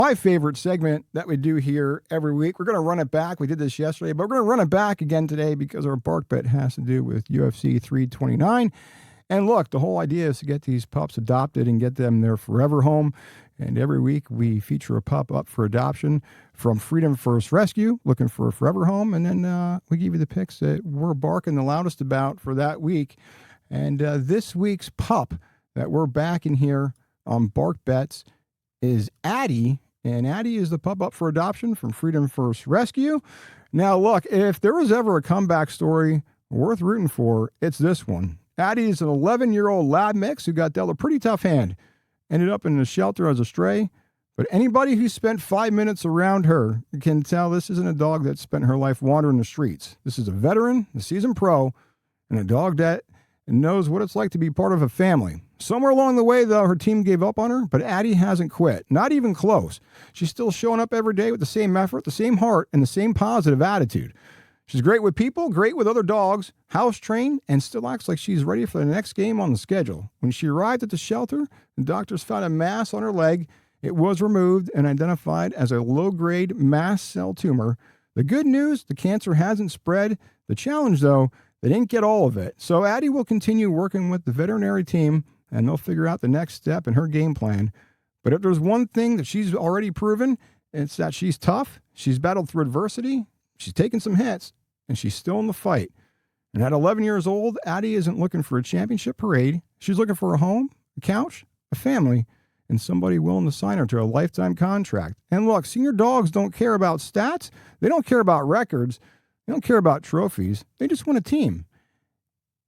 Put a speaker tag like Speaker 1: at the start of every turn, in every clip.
Speaker 1: My favorite segment that we do here every week. We're going to run it back. We did this yesterday, but we're going to run it back again today because our bark bet has to do with UFC 329. And look, the whole idea is to get these pups adopted and get them their forever home. And every week we feature a pup up for adoption from Freedom First Rescue, looking for a forever home. And then we give you the picks that we're barking the loudest about for that week. And this week's pup that we're backing here on Bark Bets is Addy. And Addy is the pup up for adoption from Freedom First Rescue. Now, look, if there was ever a comeback story worth rooting for, it's this one. Addy is an 11-year-old lab mix who got dealt a pretty tough hand. Ended up in a shelter as a stray. But anybody who spent 5 minutes around her can tell this isn't a dog that spent her life wandering the streets. This is a veteran, a seasoned pro, and a dog that knows what it's like to be part of a family. Somewhere along the way, though, her team gave up on her, but Addy hasn't quit. Not even close. She's still showing up every day with the same effort, the same heart, and the same positive attitude. She's great with people, great with other dogs, house-trained, and still acts like she's ready for the next game on the schedule. When she arrived at the shelter, the doctors found a mass on her leg. It was removed and identified as a low-grade mast cell tumor. The good news, the cancer hasn't spread. The challenge, though, they didn't get all of it. So Addy will continue working with the veterinary team, and they'll figure out the next step in her game plan. But if there's one thing that she's already proven, it's that she's tough, she's battled through adversity, she's taken some hits, and she's still in the fight. And at 11 years old, Addy isn't looking for a championship parade. She's looking for a home, a couch, a family, and somebody willing to sign her to a lifetime contract. And look, senior dogs don't care about stats. They don't care about records. They don't care about trophies. They just want a team.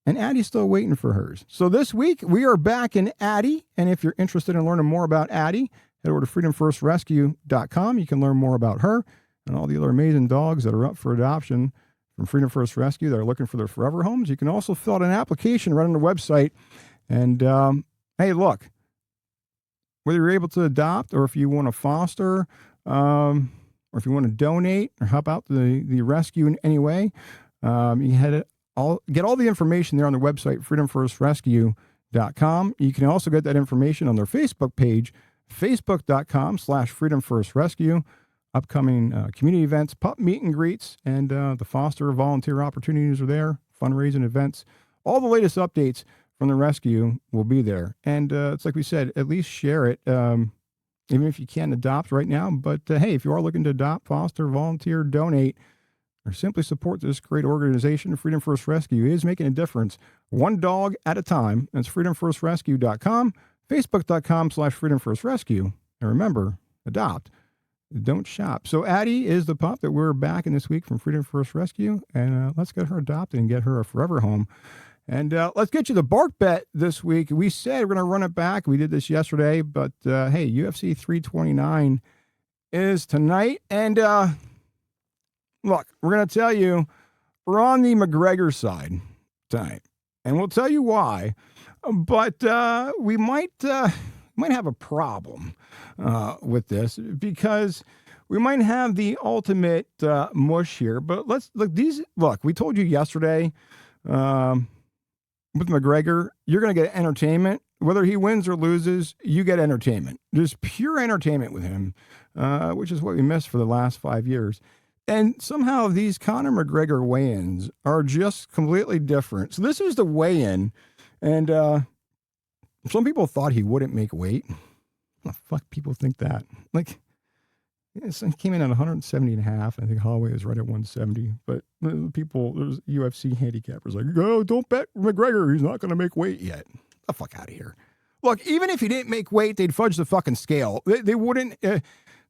Speaker 1: And Addy's still waiting for hers. So this week, we are back in Addy. And if you're interested in learning more about Addy, head over to freedomfirstrescue.com. You can learn more about her and all the other amazing dogs that are up for adoption from Freedom First Rescue that are looking for their forever homes. You can also fill out an application right on the website. And hey, look, whether you're able to adopt or if you want to foster or if you want to donate or help out the rescue in any way, you can get all the information there on the website, freedomfirstrescue.com. You can also get that information on their Facebook page, facebook.com/freedomfirstrescue. Upcoming community events, pup meet and greets, and the foster volunteer opportunities are there, fundraising events. All the latest updates from the rescue will be there. And it's like we said, at least share it, even if you can't adopt right now. But hey, if you are looking to adopt, foster, volunteer, donate, or simply support this great organization, Freedom First Rescue is making a difference one dog at a time. That's freedomfirstrescue.com, facebook.com/freedomfirstrescue. And remember, adopt. Don't shop. So Addy is the pup that we're backing this week from Freedom First Rescue, and let's get her adopted and get her a forever home. And let's get you the bark bet this week. We said we're going to run it back. We did this yesterday, but hey, UFC 329 is tonight. And look, we're going to tell you we're on the McGregor side tonight, and we'll tell you why. But we might have a problem with this because we might have the ultimate mush here. But let's look. We told you yesterday with McGregor, you're going to get entertainment. Whether he wins or loses, you get entertainment. There's pure entertainment with him, which is what we missed for the last 5 years. And somehow these Conor McGregor weigh-ins are just completely different. So this is the weigh-in, and some people thought he wouldn't make weight. How the fuck people think that? Like, he came in at 170 and a half. I think Holloway is right at 170. But there's UFC handicappers like, oh, don't bet McGregor. He's not going to make weight yet. Get the fuck out of here. Look, even if he didn't make weight, they'd fudge the fucking scale. They wouldn't.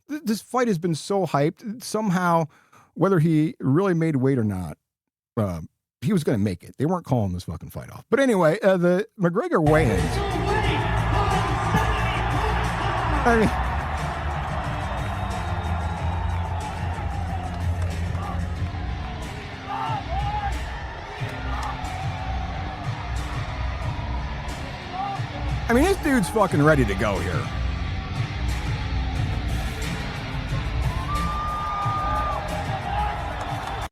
Speaker 1: This fight has been so hyped. Somehow, whether he really made weight or not, he was going to make it. They weren't calling this fucking fight off. But anyway, the McGregor weigh-ins. I mean, this dude's fucking ready to go here.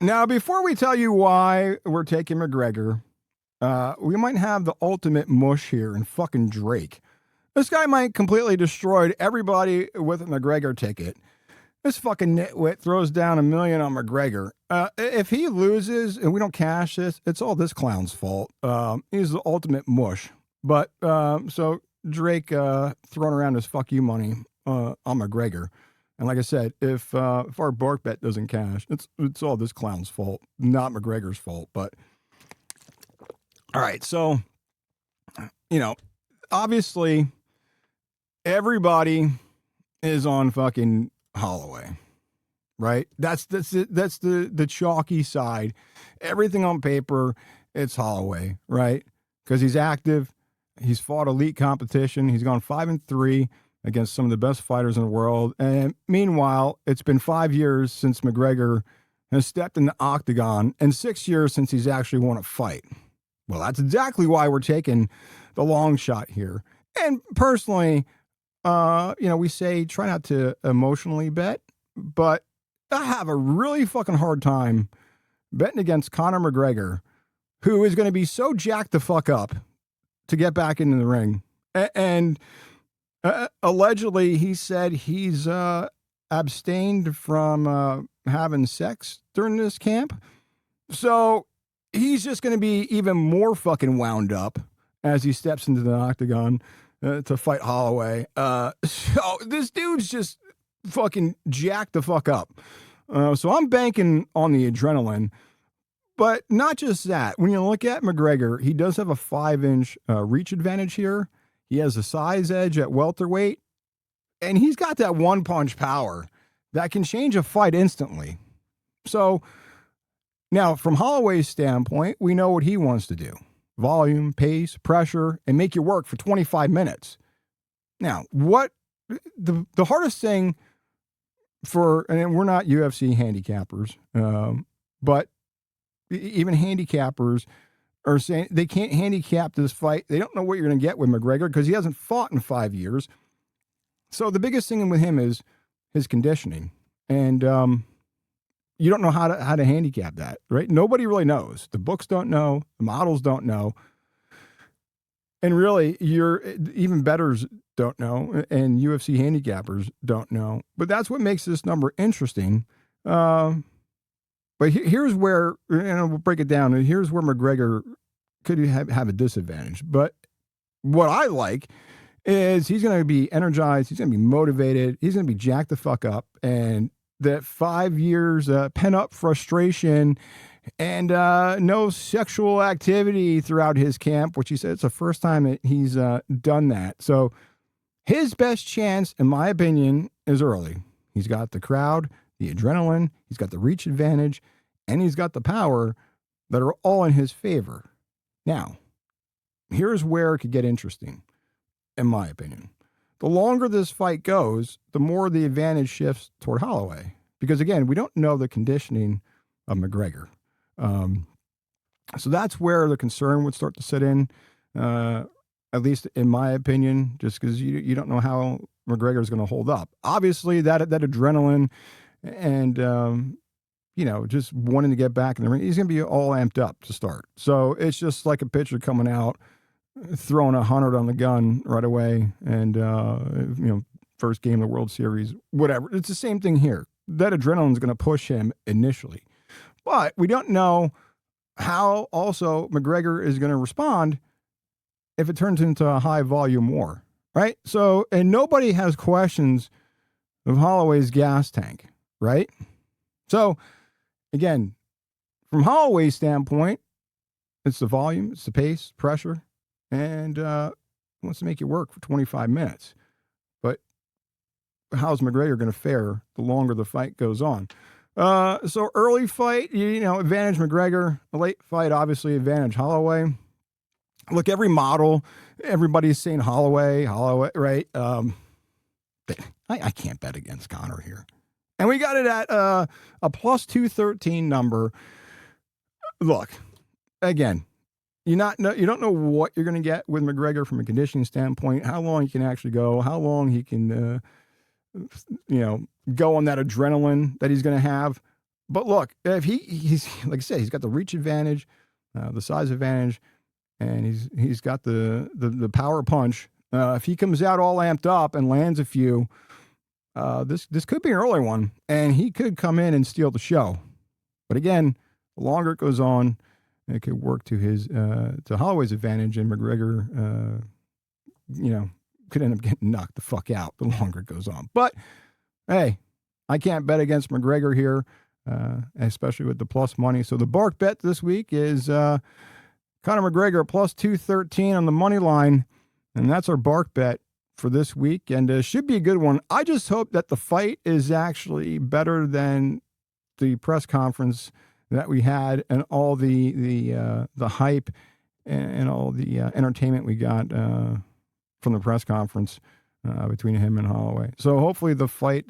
Speaker 1: Now, before we tell you why we're taking McGregor, we might have the ultimate mush here in fucking Drake. This guy might completely destroyed everybody with a McGregor ticket. This fucking nitwit throws down $1 million on McGregor. If he loses and we don't cash this, it's all this clown's fault. He's the ultimate mush. But so Drake throwing around his fuck you money on McGregor. And like I said, if our bark bet doesn't cash, it's all this clown's fault, not McGregor's fault. But all right, so obviously everybody is on fucking Holloway, right? That's the chalky side. Everything on paper, it's Holloway, right? Because he's active, he's fought elite competition, he's gone 5-3 against some of the best fighters in the world. And meanwhile, it's been 5 years since McGregor has stepped in the octagon and 6 years since he's actually won a fight. Well, that's exactly why we're taking the long shot here. And personally, we say try not to emotionally bet, but I have a really fucking hard time betting against Conor McGregor, who is going to be so jacked the fuck up to get back into the ring. And allegedly, he said he's abstained from having sex during this camp. So he's just going to be even more fucking wound up as he steps into the octagon to fight Holloway. So this dude's just fucking jacked the fuck up. So I'm banking on the adrenaline. But not just that. When you look at McGregor, he does have a 5-inch reach advantage here. He has a size edge at welterweight. And he's got that one-punch power that can change a fight instantly. So now, from Holloway's standpoint, we know what he wants to do. Volume, pace, pressure, and make you work for 25 minutes. Now, what the hardest thing and we're not UFC handicappers, but even handicappers are saying they can't handicap this fight. They don't know what you're going to get with McGregor because he hasn't fought in 5 years. So the biggest thing with him is his conditioning. And you don't know how to handicap that, right? Nobody really knows. The books don't know. The models don't know. And really, even bettors don't know, and UFC handicappers don't know. But that's what makes this number interesting. But here's where, and we'll break it down. And here's where McGregor could have a disadvantage. But what I like is he's going to be energized. He's going to be motivated. He's going to be jacked the fuck up. And that 5 years pent up frustration and no sexual activity throughout his camp, which he said it's the first time that he's done that. So his best chance, in my opinion, is early. He's got the crowd, the adrenaline, he's got the reach advantage, and he's got the power that are all in his favor. Now, here's where it could get interesting, in my opinion. The longer this fight goes, the more the advantage shifts toward Holloway. Because again, we don't know the conditioning of McGregor. So that's where the concern would start to sit in, at least in my opinion, just because you don't know how McGregor is going to hold up. Obviously, that adrenaline and, just wanting to get back in the ring, he's going to be all amped up to start. So it's just like a pitcher coming out, throwing 100 on the gun right away. And, first game of the World Series, whatever. It's the same thing here. That adrenaline is going to push him initially. But we don't know how also McGregor is going to respond if it turns into a high volume war, right? So, and nobody has questions of Holloway's gas tank, right? So, again, from Holloway's standpoint, it's the volume, it's the pace, pressure, and wants to make you work for 25 minutes. But how's McGregor going to fare the longer the fight goes on? So early fight, advantage McGregor. A late fight, obviously, advantage Holloway. Look, every model, everybody's saying Holloway, right? I can't bet against Conor here. And we got it at a plus 213 number. Look, again, you don't know what you're going to get with McGregor from a conditioning standpoint, how long he can actually go, how long he can, go on that adrenaline that he's going to have. But look, if he's like I said, he's got the reach advantage, the size advantage, and he's got the power punch If he comes out all amped up and lands a few, this could be an early one, and he could come in and steal the show. But again, the longer it goes on, it could work to his to Holloway's advantage, and McGregor, could end up getting knocked the fuck out the longer it goes on. But hey, I can't bet against McGregor here, especially with the plus money. So the bark bet this week is Conor McGregor plus 213 on the money line, and that's our bark bet for this week, and should be a good one. I just hope that the fight is actually better than the press conference that we had, and all the hype and all the entertainment we got from the press conference between him and Holloway. So hopefully the fight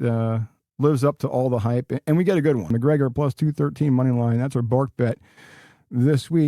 Speaker 1: lives up to all the hype, and we get a good one. McGregor plus 213 money line. That's our bark bet this week.